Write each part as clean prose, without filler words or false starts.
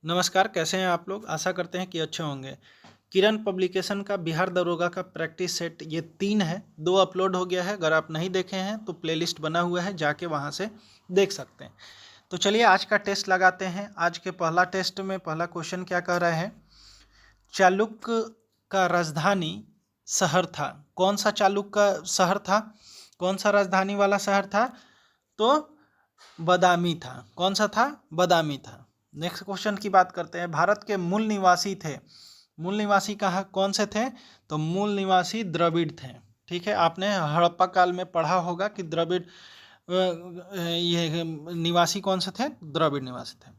नमस्कार, कैसे हैं आप लोग? आशा करते हैं कि अच्छे होंगे। किरण पब्लिकेशन का बिहार दरोगा का प्रैक्टिस सेट ये 3 है, 2 अपलोड हो गया है। अगर आप नहीं देखे हैं तो प्लेलिस्ट बना हुआ है, जाके वहाँ से देख सकते हैं। तो चलिए आज का टेस्ट लगाते हैं। आज के पहला टेस्ट में पहला क्वेश्चन क्या कह रहा है? चालुक्य का राजधानी शहर था। कौन सा चालुक्य का शहर था? कौन सा राजधानी वाला शहर था? तो बदामी था। कौन सा था? बदामी था। नेक्स्ट क्वेश्चन की बात करते हैं। भारत के मूल निवासी थे। मूल निवासी कहाँ कौन से थे? तो मूल निवासी द्रविड़ थे। ठीक है, आपने हड़प्पा काल में पढ़ा होगा कि द्रविड़ ये निवासी कौन से थे? द्रविड़ निवासी थे।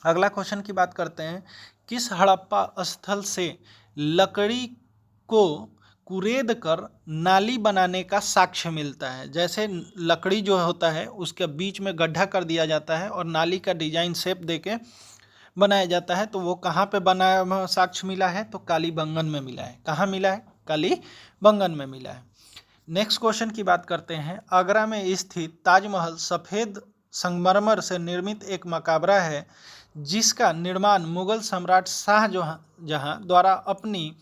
अगला क्वेश्चन की बात करते हैं। किस हड़प्पा स्थल से लकड़ी को कुरेद कर नाली बनाने का साक्ष्य मिलता है? जैसे लकड़ी जो होता है उसके बीच में गड्ढा कर दिया जाता है और नाली का डिजाइन शेप देके बनाया जाता है। तो वो कहाँ पे बना साक्ष्य मिला है? तो कालीबंगन में मिला है। कहाँ मिला है? कालीबंगन में मिला है। नेक्स्ट क्वेश्चन की बात करते हैं। आगरा में स्थित ताजमहल सफ़ेद संगमरमर से निर्मित एक मकबरा है जिसका निर्माण मुगल सम्राट शाहजहां द्वारा अपनी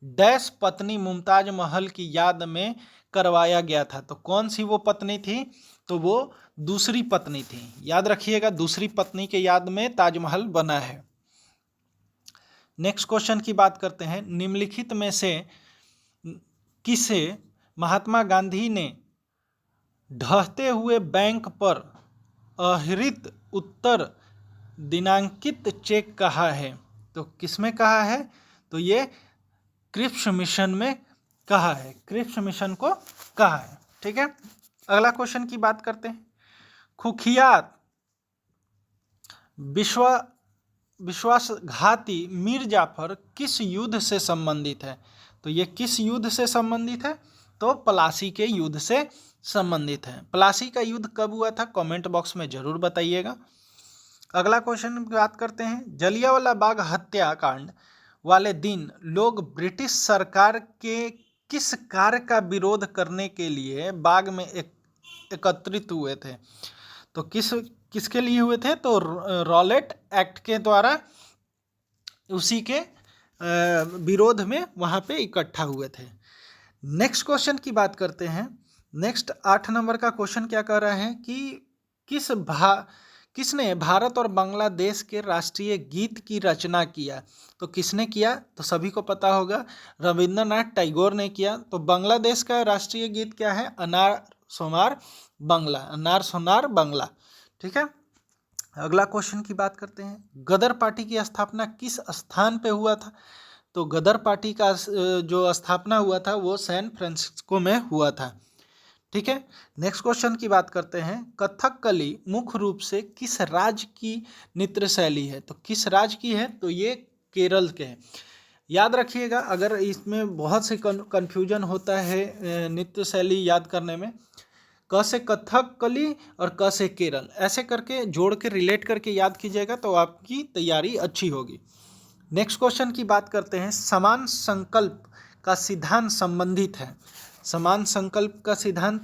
डैश पत्नी मुमताज महल की याद में करवाया गया था। तो कौन सी वो पत्नी थी? तो वो दूसरी पत्नी थी। याद रखिएगा, दूसरी पत्नी के याद में ताजमहल बना है। नेक्स्ट क्वेश्चन की बात करते हैं। निम्नलिखित में से किसे महात्मा गांधी ने ढहते हुए बैंक पर आहरित उत्तर दिनांकित चेक कहा है? तो किसमें कहा है? तो ये क्रिप्स मिशन में कहा है। क्रिप्स मिशन को कहा है। ठीक है, अगला क्वेश्चन की बात करते हैं। खुखियात विश्वासघाती मीर जाफर किस युद्ध से संबंधित है? तो ये किस युद्ध से संबंधित है? तो प्लासी के युद्ध से संबंधित है। प्लासी का युद्ध कब हुआ था? कमेंट बॉक्स में जरूर बताइएगा। अगला क्वेश्चन की बात करते हैं। जलियांवाला बाग हत्याकांड वाले दिन लोग ब्रिटिश सरकार के किस कार्य का विरोध करने के लिए बाग में एकत्रित हुए थे? तो किसके लिए हुए थे? तो रॉलेट एक्ट के द्वारा उसी के विरोध में वहाँ पे इकट्ठा हुए थे। नेक्स्ट क्वेश्चन की बात करते हैं। नेक्स्ट 8 नंबर का क्वेश्चन क्या कह रहा है कि किसने भारत और बांग्लादेश के राष्ट्रीय गीत की रचना किया? तो किसने किया? तो सभी को पता होगा, रविंद्रनाथ टैगोर ने किया। तो बांग्लादेश का राष्ट्रीय गीत क्या है? अनार सोनार बांग्ला। अनार सोनार बांग्ला। ठीक है, अगला क्वेश्चन की बात करते हैं। गदर पार्टी की स्थापना किस स्थान पे हुआ था? तो गदर पार्टी का जो स्थापना हुआ था वो सैन फ्रांसिस्को में हुआ था। ठीक है, नेक्स्ट क्वेश्चन की बात करते हैं। कथकली मुख्य रूप से किस राज्य की नृत्य शैली है? तो किस राज्य की है? तो ये केरल के है। याद रखिएगा, अगर इसमें बहुत से कन्फ्यूजन होता है नृत्य शैली याद करने में, क से कथकली और क से केरल, ऐसे करके जोड़ के रिलेट करके याद कीजिएगा तो आपकी तैयारी अच्छी होगी। नेक्स्ट क्वेश्चन की बात करते हैं। समान संकल्प का सिद्धांत संबंधित है। समान संकल्प का सिद्धांत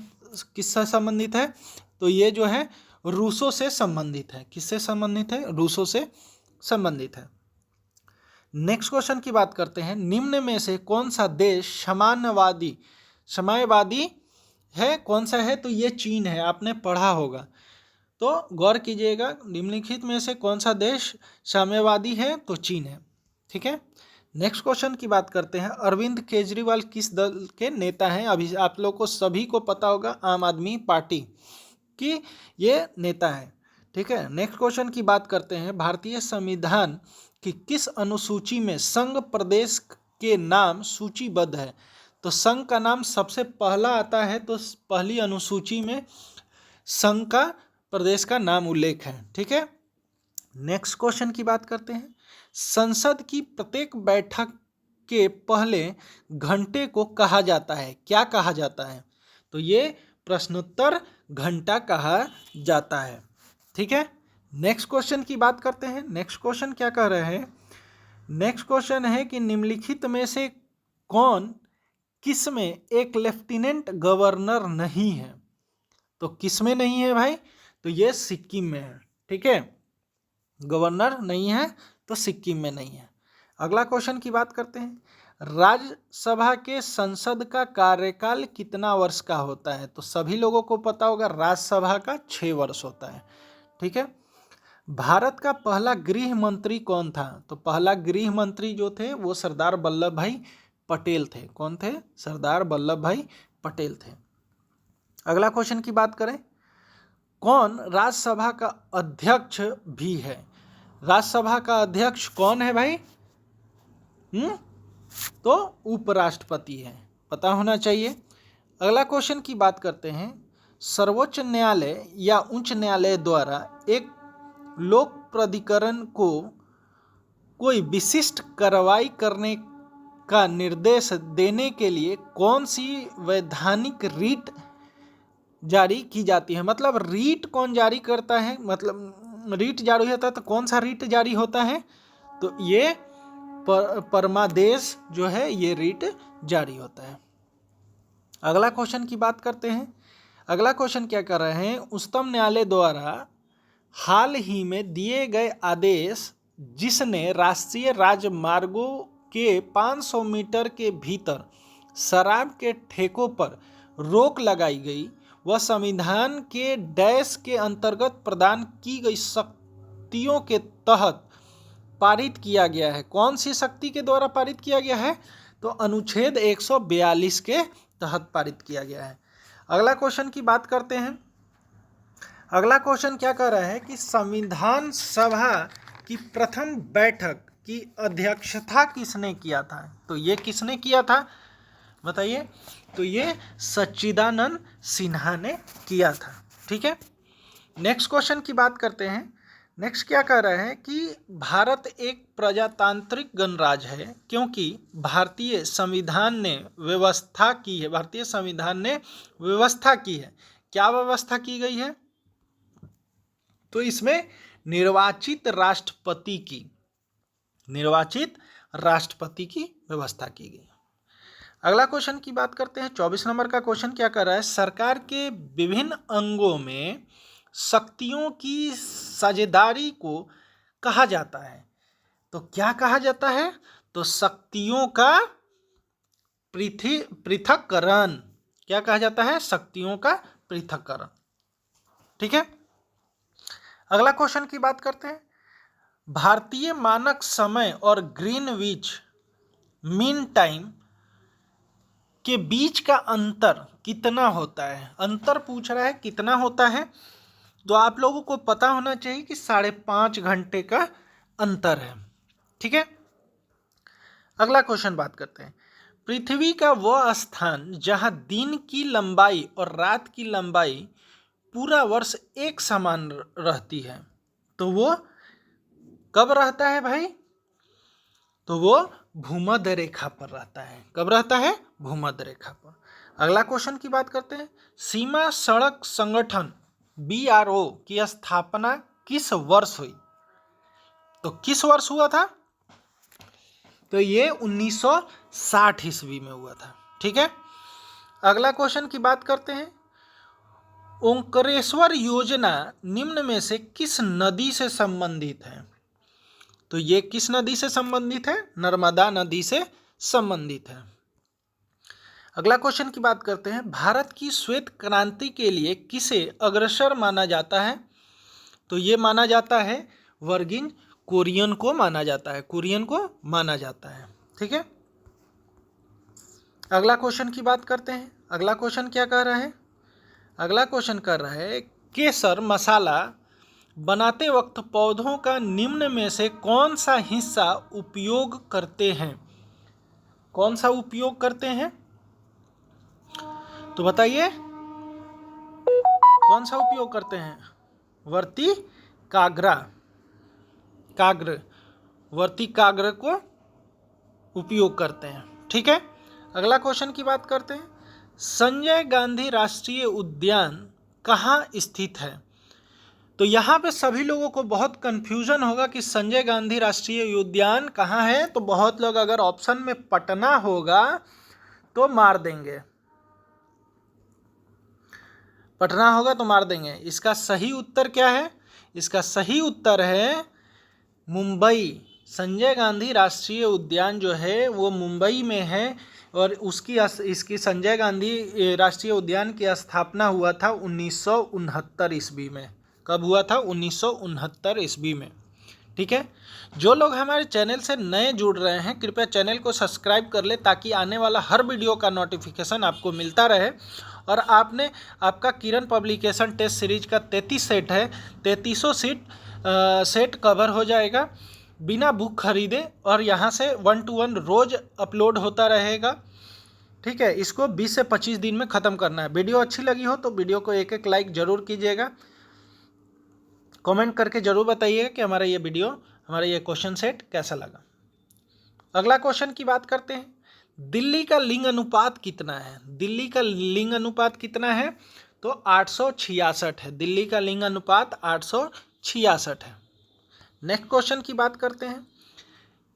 किससे संबंधित है? तो ये जो है रूसों से संबंधित है। किससे संबंधित है? रूसों से संबंधित है। नेक्स्ट क्वेश्चन की बात करते हैं। निम्न में से कौन सा देश साम्यवादी है? कौन सा है? तो ये चीन है। आपने पढ़ा होगा तो गौर कीजिएगा। निम्नलिखित में से कौन सा देश साम्यवादी है? तो चीन है। ठीक है, नेक्स्ट क्वेश्चन की बात करते हैं। अरविंद केजरीवाल किस दल के नेता हैं? अभी आप लोग को सभी को पता होगा, आम आदमी पार्टी की ये नेता है। ठीक है, नेक्स्ट क्वेश्चन की बात करते हैं। भारतीय संविधान की किस अनुसूची में संघ प्रदेश के नाम सूचीबद्ध है? तो संघ का नाम सबसे पहला आता है, तो पहली अनुसूची में संघ का प्रदेश का नाम उल्लेख है। ठीक है, नेक्स्ट क्वेश्चन की बात करते हैं। संसद की प्रत्येक बैठक के पहले घंटे को कहा जाता है, क्या कहा जाता है? तो ये प्रश्नोत्तर घंटा कहा जाता है। ठीक है, नेक्स्ट क्वेश्चन की बात करते हैं। नेक्स्ट क्वेश्चन क्या कह रहे हैं? नेक्स्ट क्वेश्चन है कि निम्नलिखित में से कौन किस में एक लेफ्टिनेंट गवर्नर नहीं है? तो किस में नहीं है भाई? तो ये सिक्किम में है। ठीक है, गवर्नर नहीं है तो सिक्किम में नहीं है। अगला क्वेश्चन की बात करते हैं, राज्यसभा के संसद का कार्यकाल कितना वर्ष का होता है? तो सभी लोगों को पता होगा राज्यसभा का 6 वर्ष होता है। ठीक है। भारत का पहला गृह मंत्री कौन था? तो पहला गृह मंत्री जो थे वो सरदार वल्लभ भाई पटेल थे। कौन थे? सरदार वल्लभ भाई पटेल थे। अगला क्वेश्चन की बात करें, कौन राज्यसभा का अध्यक्ष भी है? राज्यसभा का अध्यक्ष कौन है भाई? तो उपराष्ट्रपति है, पता होना चाहिए। अगला क्वेश्चन की बात करते हैं, सर्वोच्च न्यायालय या उच्च न्यायालय द्वारा एक लोक प्राधिकरण को कोई विशिष्ट कार्रवाई करने का निर्देश देने के लिए कौन सी वैधानिक रीट जारी की जाती है? मतलब रीट कौन जारी करता है? मतलब रीट जारी होता है तो कौन सा रीट जारी होता है? तो ये परमादेश जो है ये रीट जारी होता है। अगला क्वेश्चन की बात करते हैं। अगला क्वेश्चन क्या कर रहे हैं, उच्चतम न्यायालय द्वारा हाल ही में दिए गए आदेश जिसने राष्ट्रीय राजमार्गों के 500 मीटर के भीतर शराब के ठेकों पर रोक लगाई गई, वह संविधान के डैश के अंतर्गत प्रदान की गई शक्तियों के तहत पारित किया गया है। कौन सी शक्ति के द्वारा पारित किया गया है? तो अनुच्छेद 142 के तहत पारित किया गया है। अगला क्वेश्चन की बात करते हैं। अगला क्वेश्चन क्या कर रहा है कि संविधान सभा की प्रथम बैठक की अध्यक्षता किसने किया था? तो ये किसने किया था बताइए? तो ये सच्चिदानंद सिन्हा ने किया था। ठीक है। नेक्स्ट क्वेश्चन की बात करते हैं। नेक्स्ट क्या कह रहे हैं कि भारत एक प्रजातांत्रिक गणराज्य है क्योंकि भारतीय संविधान ने व्यवस्था की है। भारतीय संविधान ने व्यवस्था की है। क्या व्यवस्था की गई है? तो इसमें निर्वाचित राष्ट्रपति की व्यवस्था की गई। अगला क्वेश्चन की बात करते हैं। 24 नंबर का क्वेश्चन क्या कर रहा है, सरकार के विभिन्न अंगों में शक्तियों की साझेदारी को कहा जाता है। तो क्या कहा जाता है? तो शक्तियों का पृथक्करण। क्या कहा जाता है? शक्तियों का पृथक्करण। ठीक है। अगला क्वेश्चन की बात करते हैं। भारतीय मानक समय और ग्रीनविच मीन टाइम के बीच का अंतर कितना होता है? अंतर पूछ रहा है कितना होता है। तो आप लोगों को पता होना चाहिए कि 5.5 घंटे का अंतर है। ठीक है। अगला क्वेश्चन बात करते हैं। पृथ्वी का वह स्थान जहां दिन की लंबाई और रात की लंबाई पूरा वर्ष एक समान रहती है, तो वो कब रहता है भाई? तो वो भूमध्य रेखा पर रहता है। कब रहता है? भूमध्य रेखा पर। अगला क्वेश्चन की बात करते हैं। सीमा सड़क संगठन BRO की स्थापना किस वर्ष हुई? तो किस वर्ष हुआ था? तो ये 1960 ईस्वी में हुआ था। ठीक है। अगला क्वेश्चन की बात करते हैं। ओंकारेश्वर योजना निम्न में से किस नदी से संबंधित है? तो ये किस नदी से संबंधित है? नर्मदा नदी से संबंधित है। अगला क्वेश्चन की बात करते हैं। भारत की श्वेत क्रांति के लिए किसे अग्रसर माना जाता है? तो ये माना जाता है वर्गीज कुरियन को माना जाता है। कुरियन को माना जाता है। ठीक है। अगला क्वेश्चन की बात करते हैं। अगला क्वेश्चन क्या कह रहा है? अगला क्वेश्चन कर रहा है केसर मसाला बनाते वक्त पौधों का निम्न में से कौन सा हिस्सा उपयोग करते हैं? कौन सा उपयोग करते हैं? तो बताइए कौन सा उपयोग करते हैं? वर्ती काग्र को उपयोग करते हैं। ठीक है। अगला क्वेश्चन की बात करते हैं। संजय गांधी राष्ट्रीय उद्यान कहाँ स्थित है? तो यहाँ पे सभी लोगों को बहुत कंफ्यूजन होगा कि संजय गांधी राष्ट्रीय उद्यान कहाँ है। तो बहुत लोग अगर ऑप्शन में पटना होगा तो मार देंगे। पटना होगा तो मार देंगे। इसका सही उत्तर क्या है? इसका सही उत्तर है मुंबई, संजय गांधी राष्ट्रीय उद्यान जो है वो मुंबई में है और इसकी संजय गांधी राष्ट्रीय उद्यान की स्थापना हुआ था 1969 ईस्वी में। कब हुआ था? 1969 ईस्वी में। ठीक है। जो लोग हमारे चैनल से नए जुड़ रहे हैं कृपया चैनल को सब्सक्राइब कर ले ताकि आने वाला हर वीडियो का नोटिफिकेशन आपको मिलता रहे। और आपका किरण पब्लिकेशन टेस्ट सीरीज का 33 सेट है, 33 सेट कवर हो जाएगा बिना बुक खरीदे और यहाँ से 1 to 1 रोज़ अपलोड होता रहेगा। ठीक है। इसको 20 से 25 दिन में ख़त्म करना है। वीडियो अच्छी लगी हो तो वीडियो को एक लाइक ज़रूर कीजिएगा। कमेंट करके ज़रूर बताइएगा कि हमारा ये क्वेश्चन सेट कैसा लगा। अगला क्वेश्चन की बात करते हैं। दिल्ली का लिंग अनुपात कितना है? दिल्ली का लिंग अनुपात कितना है? तो 866 है। दिल्ली का लिंग अनुपात 866 है। नेक्स्ट क्वेश्चन की बात करते हैं।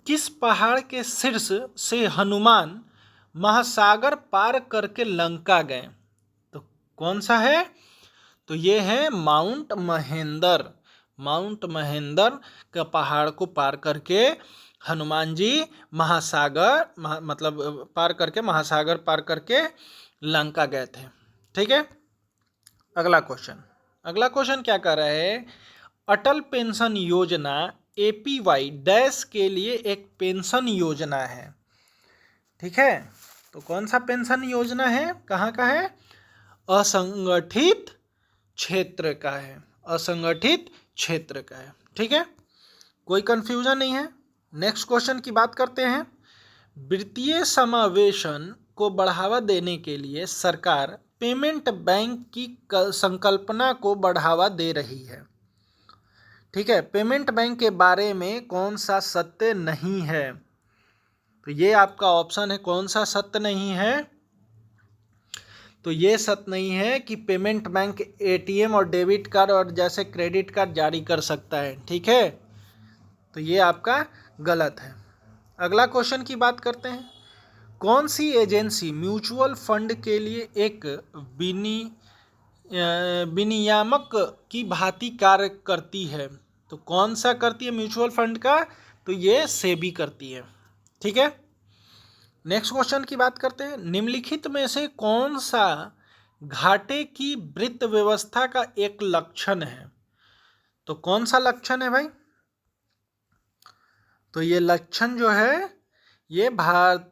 किस पहाड़ के शीर्ष से हनुमान महासागर पार करके लंका गए? तो कौन सा है? तो ये है माउंट महेंद्र। माउंट महेंद्र का पहाड़ को पार करके हनुमान जी महासागर पार करके लंका गए थे। ठीक है। अगला क्वेश्चन क्या कर रहा है? अटल पेंशन योजना APY डैश के लिए एक पेंशन योजना है। ठीक है। तो कौन सा पेंशन योजना है? कहाँ का है? असंगठित क्षेत्र का है। असंगठित क्षेत्र का है। ठीक है। कोई कंफ्यूजन नहीं है। नेक्स्ट क्वेश्चन की बात करते हैं। वित्तीय समावेशन को बढ़ावा देने के लिए सरकार पेमेंट बैंक की संकल्पना को बढ़ावा दे रही है। ठीक है। पेमेंट बैंक के बारे में कौन सा सत्य नहीं है? तो ये आपका ऑप्शन है। कौन सा सत्य नहीं है? तो ये सत्य नहीं है कि पेमेंट बैंक ATM और डेबिट कार्ड और जैसे क्रेडिट कार्ड जारी कर सकता है। ठीक है। तो ये आपका गलत है। अगला क्वेश्चन की बात करते हैं। कौन सी एजेंसी म्यूचुअल फंड के लिए एक विनियामक की भांति कार्य करती है? तो कौन सा करती है म्यूचुअल फंड का? तो ये सेबी करती है। ठीक है। नेक्स्ट क्वेश्चन की बात करते हैं। निम्नलिखित में से कौन सा घाटे की वित्त व्यवस्था का एक लक्षण है? तो कौन सा लक्षण है भाई? तो ये लक्षण जो है ये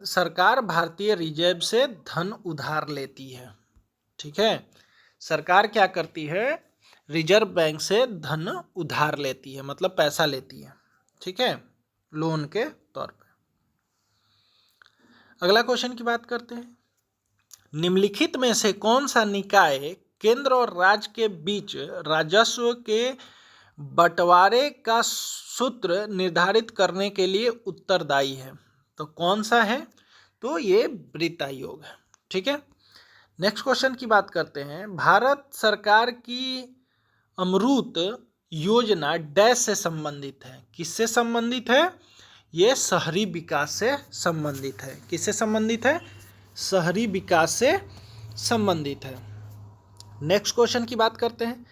सरकार भारतीय रिजर्व से धन उधार लेती है। ठीक है। सरकार क्या करती है? रिजर्व बैंक से धन उधार लेती है, मतलब पैसा लेती है। ठीक है। लोन के तौर पे। अगला क्वेश्चन की बात करते हैं। निम्नलिखित में से कौन सा निकाय केंद्र और राज्य के बीच राजस्व के बंटवारे का सूत्र निर्धारित करने के लिए उत्तरदायी है? तो कौन सा है? तो ये वित्त आयोग है। ठीक है। नेक्स्ट क्वेश्चन की बात करते हैं। भारत सरकार की अमृत योजना डैश से संबंधित है? किससे संबंधित है? ये शहरी विकास से संबंधित है। किससे संबंधित है? शहरी विकास से संबंधित है। नेक्स्ट क्वेश्चन की बात करते हैं।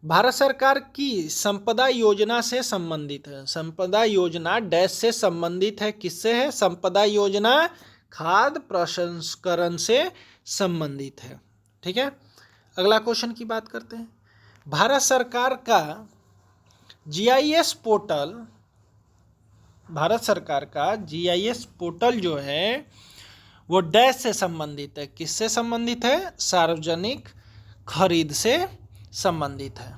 भारत सरकार की संपदा योजना से संबंधित है। संपदा योजना डैश से संबंधित है? किससे है? संपदा योजना खाद्य प्रसंस्करण से संबंधित है। ठीक है। अगला क्वेश्चन की बात करते हैं। भारत सरकार का GIS पोर्टल जो है वो डैश से संबंधित है? किससे संबंधित है? सार्वजनिक खरीद से संबंधित है।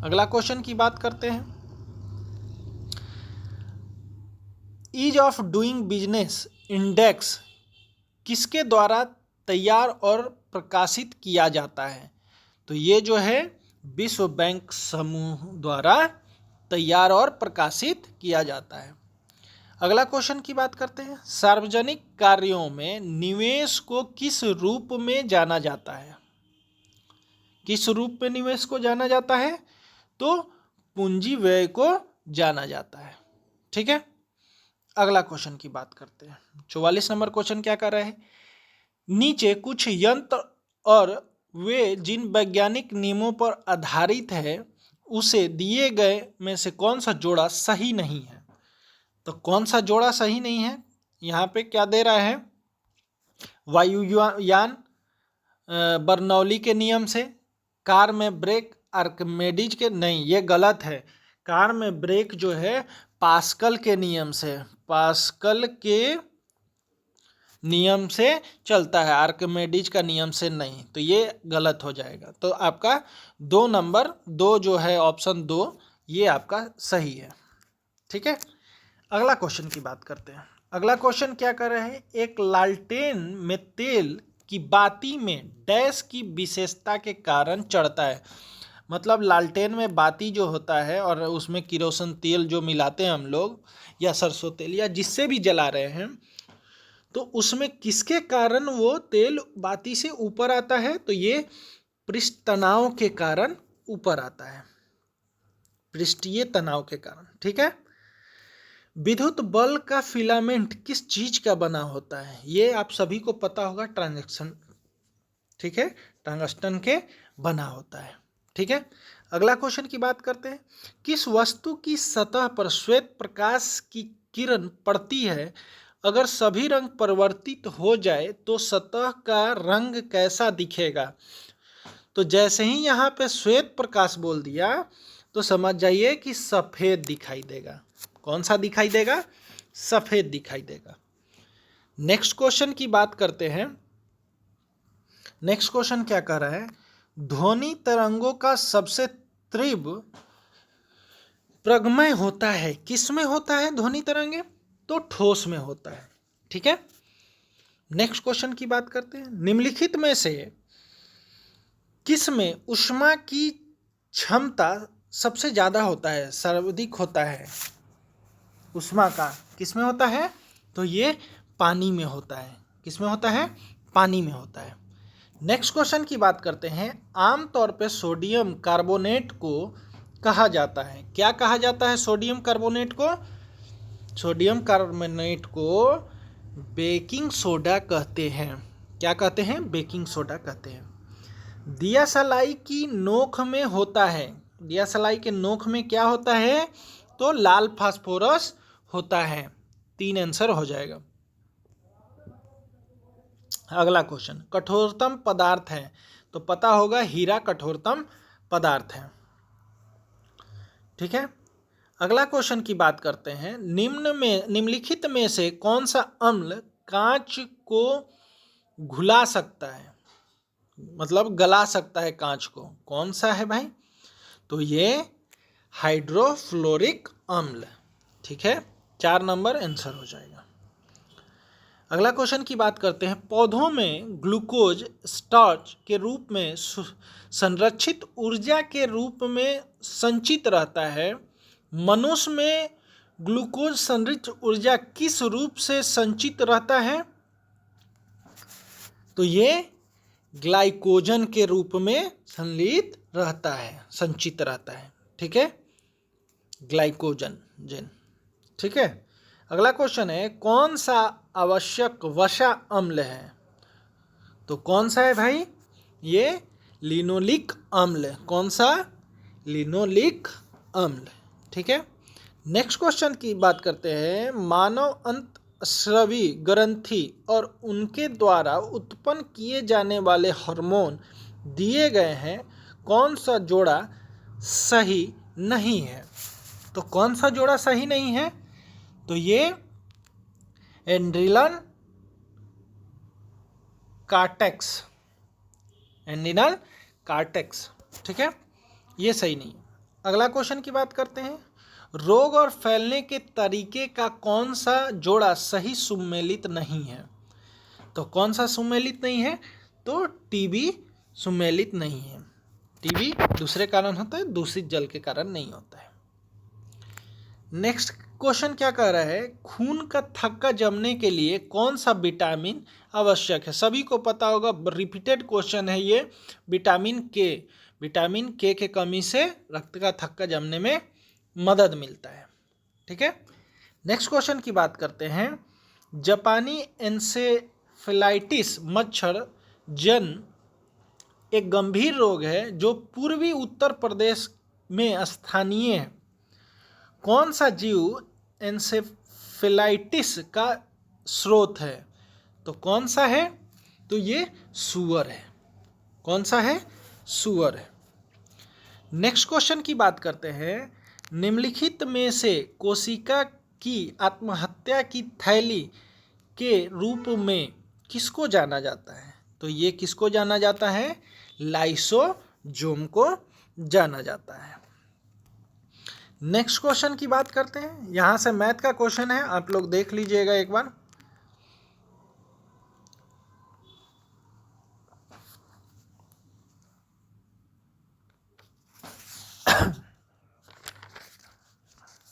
अगला क्वेश्चन की बात करते हैं। Ease of doing business index किसके द्वारा तैयार और प्रकाशित किया जाता है? तो ये जो है विश्व बैंक समूह द्वारा तैयार और प्रकाशित किया जाता है। अगला क्वेश्चन की बात करते हैं। सार्वजनिक कार्यों में निवेश को किस रूप में जाना जाता है? किस रूप में निवेश को जाना जाता है? तो पूंजी व्यय को जाना जाता है। ठीक है। अगला क्वेश्चन की बात करते हैं। 44 नंबर क्वेश्चन क्या कर रहा है? नीचे कुछ यंत्र और वे जिन वैज्ञानिक नियमों पर आधारित है उसे दिए गए में से कौन सा जोड़ा सही नहीं है। तो कौन सा जोड़ा सही नहीं है, यहाँ पे क्या दे रहा है, वायुयान बर्नौली के नियम से, कार में ब्रेक आर्किमेडीज के, नहीं ये गलत है। कार में ब्रेक जो है पास्कल के नियम से, पास्कल के नियम से चलता है, आर्किमेडीज का नियम से नहीं, तो ये गलत हो जाएगा। तो आपका 2 नंबर 2 जो है ऑप्शन 2 ये आपका सही है। ठीक है, अगला क्वेश्चन की बात करते हैं। अगला क्वेश्चन क्या कर रहे हैं, एक लालटेन में तेल की बाती में डैश की विशेषता के कारण चढ़ता है। मतलब लालटेन में बाती जो होता है और उसमें किरोसिन तेल जो मिलाते हैं हम लोग, या सरसों तेल या जिससे भी जला रहे हैं, तो उसमें किसके कारण वो तेल बाती से ऊपर आता है, तो ये पृष्ठ तनाव के कारण ऊपर आता है, पृष्ठीय तनाव के कारण। ठीक है, विद्युत बल्ब का फिलामेंट किस चीज का बना होता है, ये आप सभी को पता होगा, ट्रांजैक्शन, ठीक है, टंगस्टन के बना होता है। ठीक है, अगला क्वेश्चन की बात करते हैं। किस वस्तु की सतह पर श्वेत प्रकाश की किरण पड़ती है, अगर सभी रंग परिवर्तित हो जाए तो सतह का रंग कैसा दिखेगा। तो जैसे ही यहाँ पे श्वेत प्रकाश बोल दिया तो समझ जाइए कि सफेद दिखाई देगा। कौन सा दिखाई देगा, सफेद दिखाई देगा। नेक्स्ट क्वेश्चन की बात करते हैं। नेक्स्ट क्वेश्चन क्या कह रहा है, ध्वनि तरंगों का सबसे तीव्र प्रगमय होता है, किस में होता है ध्वनि तरंगे, तो ठोस में होता है। ठीक है, नेक्स्ट क्वेश्चन की बात करते हैं। निम्नलिखित में से किस में ऊष्मा की क्षमता सबसे ज्यादा होता है, सर्वाधिक होता है ऊष्मा का, किस में होता है, तो ये पानी में होता है। किस में होता है, पानी में होता है। नेक्स्ट क्वेश्चन की बात करते हैं। आमतौर पे सोडियम कार्बोनेट को कहा जाता है, क्या कहा जाता है सोडियम कार्बोनेट को, सोडियम कार्बोनेट को बेकिंग सोडा कहते हैं। क्या कहते हैं, बेकिंग सोडा कहते हैं। दियासलाई की नोक में होता है, दियासलाई के नोक में क्या होता है, तो लाल फास्फोरस होता है। 3 आंसर हो जाएगा। अगला क्वेश्चन, कठोरतम पदार्थ है, तो पता होगा हीरा कठोरतम पदार्थ है। ठीक है, अगला क्वेश्चन की बात करते हैं। निम्नलिखित में से कौन सा अम्ल कांच को घुला सकता है, मतलब गला सकता है कांच को, कौन सा है भाई, तो ये हाइड्रोफ्लोरिक अम्ल। ठीक है, 4 नंबर आंसर हो जाएगा। अगला क्वेश्चन की बात करते हैं। पौधों में ग्लूकोज स्टार्च के रूप में संरक्षित ऊर्जा के रूप में संचित रहता है, मनुष्य में ग्लूकोज संरक्षित ऊर्जा किस रूप से संचित रहता है, तो ये ग्लाइकोजन के रूप में संचित रहता है, संचित रहता है। ठीक है, ग्लाइकोजन जेन। ठीक है, अगला क्वेश्चन है, कौन सा आवश्यक वसा अम्ल है, तो कौन सा है भाई, ये लिनोलिक अम्ल। कौन सा, लिनोलिक अम्ल। ठीक है, नेक्स्ट क्वेश्चन की बात करते हैं। मानव अंतःस्रावी ग्रंथि और उनके द्वारा उत्पन्न किए जाने वाले हार्मोन दिए गए हैं, कौन सा जोड़ा सही नहीं है, तो कौन सा जोड़ा सही नहीं है, तो ये एड्रिनल कार्टेक्स, एड्रिनल कार्टेक्स। ठीक है, ये सही नहीं है। अगला क्वेश्चन की बात करते हैं। रोग और फैलने के तरीके का कौन सा जोड़ा सही सुमेलित नहीं है, तो कौन सा सुमेलित नहीं है, तो टीबी सुमेलित नहीं है। टीबी दूसरे कारण होता है, दूषित जल के कारण नहीं होता है। नेक्स्ट क्वेश्चन क्या कह रहा है, खून का थक्का जमने के लिए कौन सा विटामिन आवश्यक है, सभी को पता होगा, रिपीटेड क्वेश्चन है ये, विटामिन के, विटामिन के कमी से रक्त का थक्का जमने में मदद मिलता है। ठीक है, नेक्स्ट क्वेश्चन की बात करते हैं। जापानी एन्सेफेलाइटिस मच्छर जन एक गंभीर रोग है जो पूर्वी उत्तर प्रदेश में स्थानीय कौन सा जीव एन्सेफेलाइटिस का स्रोत है? तो कौन सा है? तो ये सूअर है। कौन सा है? सूअर है। नेक्स्ट क्वेश्चन की बात करते हैं। निम्नलिखित में से कोशिका की आत्महत्या की थैली के रूप में किसको जाना जाता है? तो ये किसको जाना जाता है? लाइसोजोम को जाना जाता है। नेक्स्ट क्वेश्चन की बात करते हैं। यहां से मैथ का क्वेश्चन है, आप लोग देख लीजिएगा एक बार।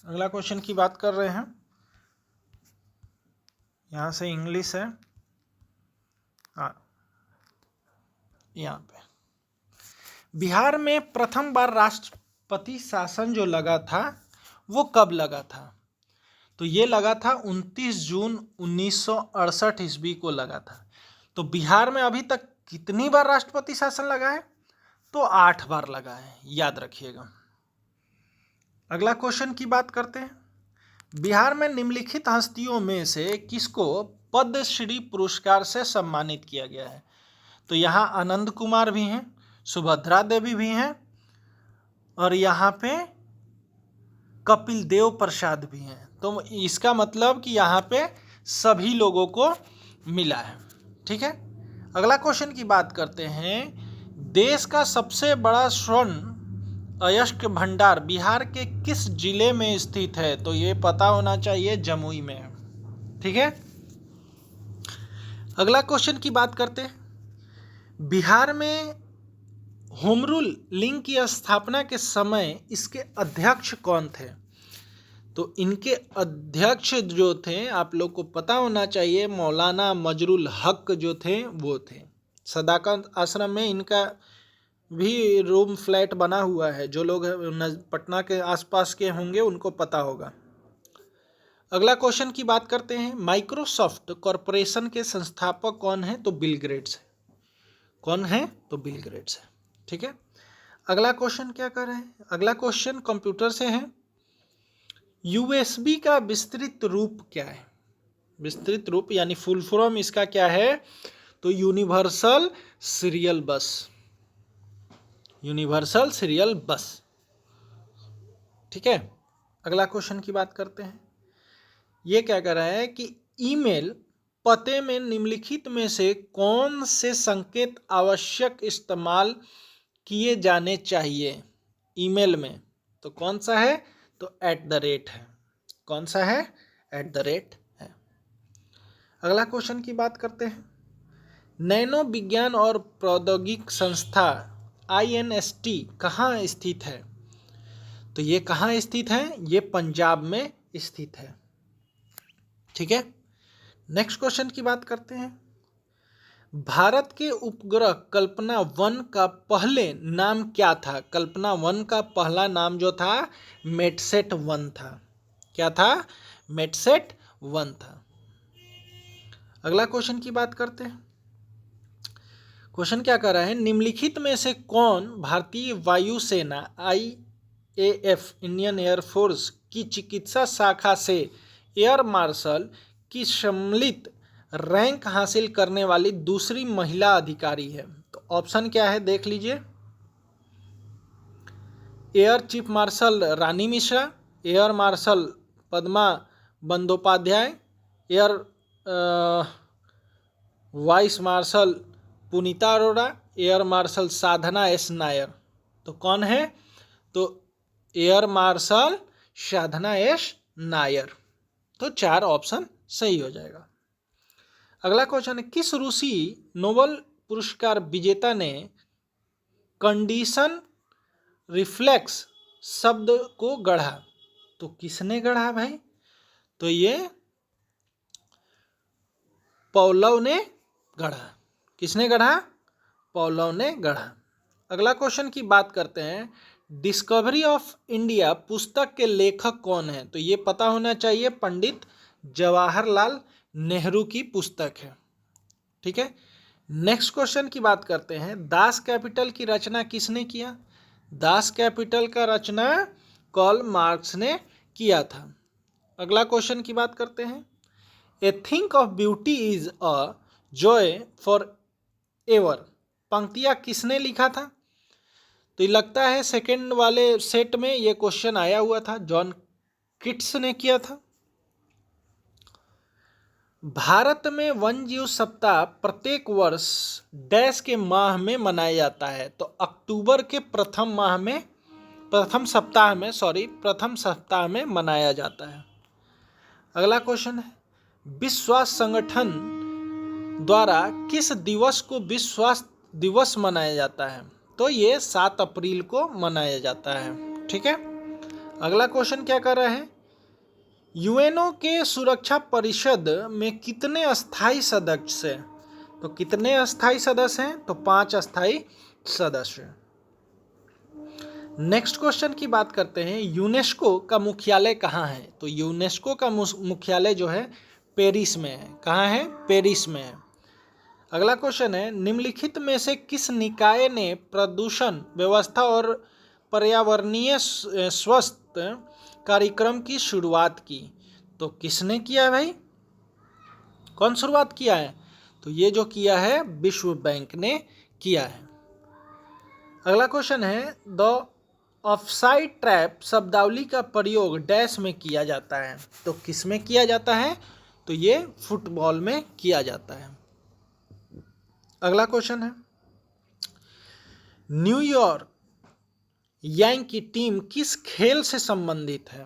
अगला क्वेश्चन की बात कर रहे हैं। यहां से इंग्लिश है, यहाँ पे बिहार में प्रथम बार राष्ट्रपति शासन जो लगा था वो कब लगा था? तो ये लगा था 29 जून 1968 ईस्वी को लगा था। तो बिहार में अभी तक कितनी बार राष्ट्रपति शासन लगा है? तो 8 बार लगा है, याद रखिएगा। अगला क्वेश्चन की बात करते हैं। बिहार में निम्नलिखित हस्तियों में से किसको पद्मश्री पुरस्कार से सम्मानित किया गया है? तो यहाँ आनंद कुमार भी हैं, सुभद्रा देवी भी हैं, और यहाँ पे कपिल देव प्रसाद भी हैं। तो इसका मतलब कि यहाँ पे सभी लोगों को मिला है। ठीक है। अगला क्वेश्चन की बात करते हैं। देश का सबसे बड़ा स्वर्ण अयस्क भंडार बिहार के किस जिले में स्थित है? तो ये पता होना चाहिए, जमुई में। ठीक है। अगला क्वेश्चन की बात करते हैं। बिहार में होम रूल लीग की स्थापना के समय इसके अध्यक्ष कौन थे? तो इनके अध्यक्ष जो थे, आप लोग को पता होना चाहिए, मौलाना मजरुल हक जो थे वो थे। सदाकत आश्रम में इनका भी रूम फ्लैट बना हुआ है। जो लोग पटना के आसपास के होंगे उनको पता होगा। अगला क्वेश्चन की बात करते हैं। माइक्रोसॉफ्ट कॉरपोरेशन के संस्थापक कौन है? तो बिल गेट्स है। कौन है? तो बिल गेट्स है। ठीक है। अगला क्वेश्चन क्या कर रहे हैं? अगला क्वेश्चन कंप्यूटर से है। यूएसबी का विस्तृत रूप क्या है? विस्तृत रूप यानी फुल फॉर्म इसका क्या है? तो यूनिवर्सल सीरियल बस। यूनिवर्सल सीरियल बस। ठीक है। अगला क्वेश्चन की बात करते हैं। ये क्या कर रहा है कि ईमेल पते में निम्नलिखित में से कौन से संकेत आवश्यक इस्तेमाल किए जाने चाहिए ईमेल में? तो कौन सा है? तो @ है। कौन सा है? @ है। अगला क्वेश्चन की बात करते हैं। नैनो विज्ञान और प्रौद्योगिक संस्था INST कहाँ स्थित है? तो ये कहाँ स्थित है? ये पंजाब में स्थित है। ठीक है। नेक्स्ट क्वेश्चन की बात करते हैं। भारत के उपग्रह कल्पना 1 का पहले नाम क्या था? कल्पना 1 का पहला नाम जो था मेटसेट 1 था। क्या था? मेटसेट 1 था। अगला क्वेश्चन की बात करते हैं। क्वेश्चन क्या कर रहा है? निम्नलिखित में से कौन भारतीय वायुसेना IAF इंडियन एयरफोर्स की चिकित्सा शाखा से एयर मार्शल की सम्मिलित रैंक हासिल करने वाली दूसरी महिला अधिकारी है? तो ऑप्शन क्या है देख लीजिए। Air chief marshal Rani Mishra, air marshal Padma Bandopadhyay, air vice marshal Punita Arora, air marshal Sadhana S Nair. तो कौन है? तो air marshal Sadhana S Nair. तो 4 ऑप्शन सही हो जाएगा। अगला क्वेश्चन है। किस रूसी नोबेल पुरस्कार विजेता ने कंडीशन रिफ्लेक्स शब्द को गढ़ा? तो किसने गढ़ा भाई? तो ये पॉवलोव ने गढ़ा। किसने गढ़ा? पॉवलोव ने गढ़ा। अगला क्वेश्चन की बात करते हैं। डिस्कवरी ऑफ इंडिया पुस्तक के लेखक कौन है? तो ये पता होना चाहिए, पंडित जवाहरलाल नेहरू की पुस्तक है। ठीक है। नेक्स्ट क्वेश्चन की बात करते हैं। दास कैपिटल की रचना किसने किया? दास कैपिटल का रचना कार्ल मार्क्स ने किया था। अगला क्वेश्चन की बात करते हैं। A thing of beauty is a joy forever, पंक्तियाँ किसने लिखा था? तो ये लगता है सेकंड वाले सेट में ये क्वेश्चन आया हुआ था, जॉन किट्स ने किया था। भारत में वन्यजीव सप्ताह प्रत्येक वर्ष डैश के माह में मनाया जाता है, तो अक्टूबर के प्रथम सप्ताह में मनाया जाता है। अगला क्वेश्चन है, विश्व स्वास्थ्य संगठन द्वारा किस दिवस को विश्व स्वास्थ्य दिवस मनाया जाता है? तो ये 7 अप्रैल को मनाया जाता है। ठीक है। अगला क्वेश्चन क्या कर रहे हैं, यूएनओ के सुरक्षा परिषद में कितने अस्थायी सदस्य हैं? तो कितने अस्थायी सदस्य हैं? तो 5 अस्थायी सदस्य। नेक्स्ट क्वेश्चन की बात करते हैं, यूनेस्को का मुख्यालय कहाँ है? तो यूनेस्को का मुख्यालय जो है पेरिस में है। कहाँ है? पेरिस में है। अगला क्वेश्चन है, निम्नलिखित में से किस निकाय ने प्रदूषण व्यवस्था और पर्यावरणीय स्वास्थ्य कार्यक्रम की शुरुआत की? तो किसने किया है भाई? कौन शुरुआत किया है? तो ये जो किया है विश्व बैंक ने किया है। अगला क्वेश्चन है, द ऑफसाइड ट्रैप शब्दावली का प्रयोग डैश में किया जाता है? तो किस में किया जाता है? तो ये फुटबॉल में किया जाता है। अगला क्वेश्चन है, न्यूयॉर्क यांकी टीम किस खेल से संबंधित है?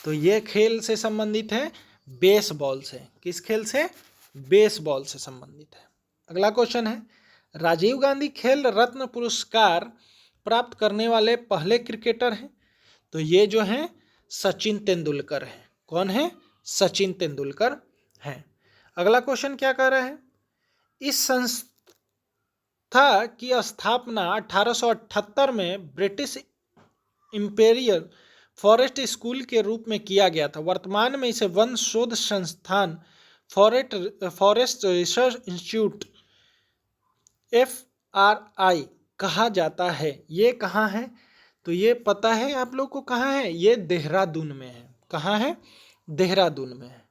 तो ये खेल से संबंधित है बेसबॉल से। किस खेल से? बेसबॉल से संबंधित है। अगला क्वेश्चन है, राजीव गांधी खेल रत्न पुरस्कार प्राप्त करने वाले पहले क्रिकेटर हैं? तो ये जो हैं सचिन तेंदुलकर हैं। कौन है? सचिन तेंदुलकर हैं। अगला क्वेश्चन क्या कर रहे हैं, इस संस्था की स्थापना 1878 में ब्रिटिश इंपीरियल फॉरेस्ट स्कूल के रूप में किया गया था। वर्तमान में इसे वन शोध संस्थान फॉरेस्ट रिसर्च इंस्टीट्यूट FRI कहा जाता है। ये कहाँ है? तो ये पता है आप लोग को कहाँ है? ये देहरादून में है। कहाँ है? देहरादून में है।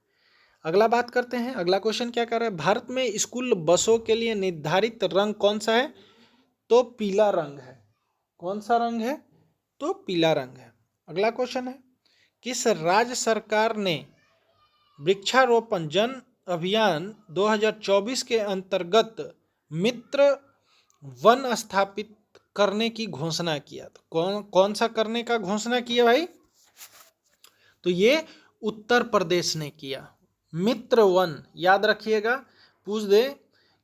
अगला बात करते हैं, अगला क्वेश्चन क्या कर रहा है, भारत में स्कूल बसों के लिए निर्धारित रंग कौन सा है? तो पीला रंग है। कौन सा रंग है? तो पीला रंग है। अगला क्वेश्चन है, किस राज्य सरकार ने वृक्षारोपण जन अभियान 2024 के अंतर्गत मित्र वन स्थापित करने की घोषणा किया? तो कौन सा करने का घोषणा किया भाई? तो ये उत्तर प्रदेश ने किया। मित्र वन याद रखिएगा, पूछ दे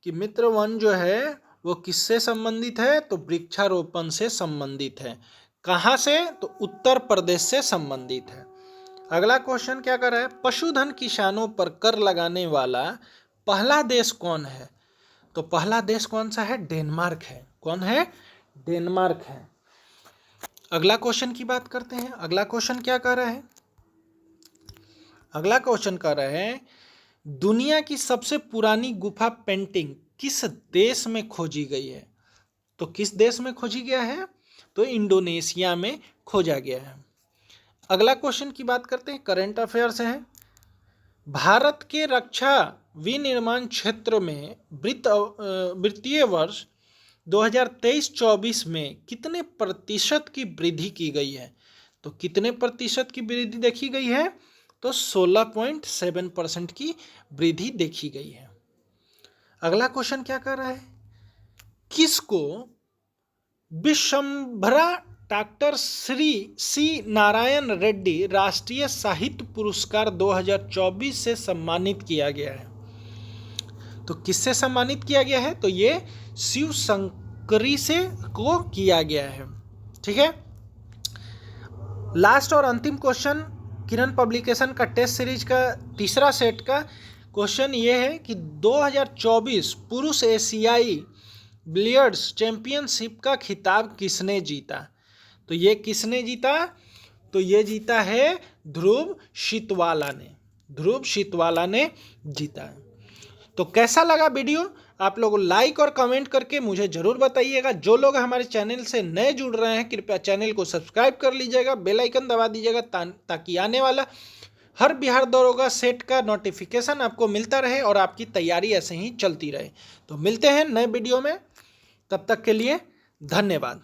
कि मित्र वन जो है वो किससे संबंधित है? तो वृक्षारोपण से संबंधित है। कहाँ से? तो उत्तर प्रदेश से संबंधित है। अगला क्वेश्चन क्या कर रहा है, पशुधन किसानों पर कर लगाने वाला पहला देश कौन है? तो पहला देश कौन सा है? डेनमार्क है। कौन है? डेनमार्क है। अगला क्वेश्चन की बात करते हैं। अगला क्वेश्चन क्या कर रहे हैं, अगला क्वेश्चन कर रहे हैं, दुनिया की सबसे पुरानी गुफा पेंटिंग किस देश में खोजी गई है? तो किस देश में खोजी गया है? तो इंडोनेशिया में खोजा गया है। अगला क्वेश्चन की बात करते हैं, करंट अफेयर से है, भारत के रक्षा विनिर्माण क्षेत्र में वित्तीय वर्ष 2023-24 में कितने प्रतिशत की वृद्धि की गई है? तो कितने प्रतिशत की वृद्धि देखी गई है? तो 16.7% की वृद्धि देखी गई है। अगला क्वेश्चन क्या कर रहा है, किसको विश्वंभरा डॉक्टर श्री सी नारायण रेड्डी राष्ट्रीय साहित्य पुरस्कार 2024 से सम्मानित किया गया है? तो किससे सम्मानित किया गया है? तो ये शिव शंकरी से को किया गया है। ठीक है। लास्ट और अंतिम क्वेश्चन किरण पब्लिकेशन का टेस्ट सीरीज का तीसरा सेट का क्वेश्चन ये है कि 2024 पुरुष एशियाई बिलियर्ड्स चैंपियनशिप का खिताब किसने जीता? तो ये किसने जीता? तो ये जीता है ध्रुव शीतवाला ने। ध्रुव शीतवाला ने जीता है। तो कैसा लगा वीडियो आप लोग लाइक और कमेंट करके मुझे ज़रूर बताइएगा। जो लोग हमारे चैनल से नए जुड़ रहे हैं कृपया चैनल को सब्सक्राइब कर लीजिएगा, बेल आइकन दबा दीजिएगा ताकि आने वाला हर बिहार दरोगा सेट का नोटिफिकेशन आपको मिलता रहे और आपकी तैयारी ऐसे ही चलती रहे। तो मिलते हैं नए वीडियो में, तब तक के लिए धन्यवाद।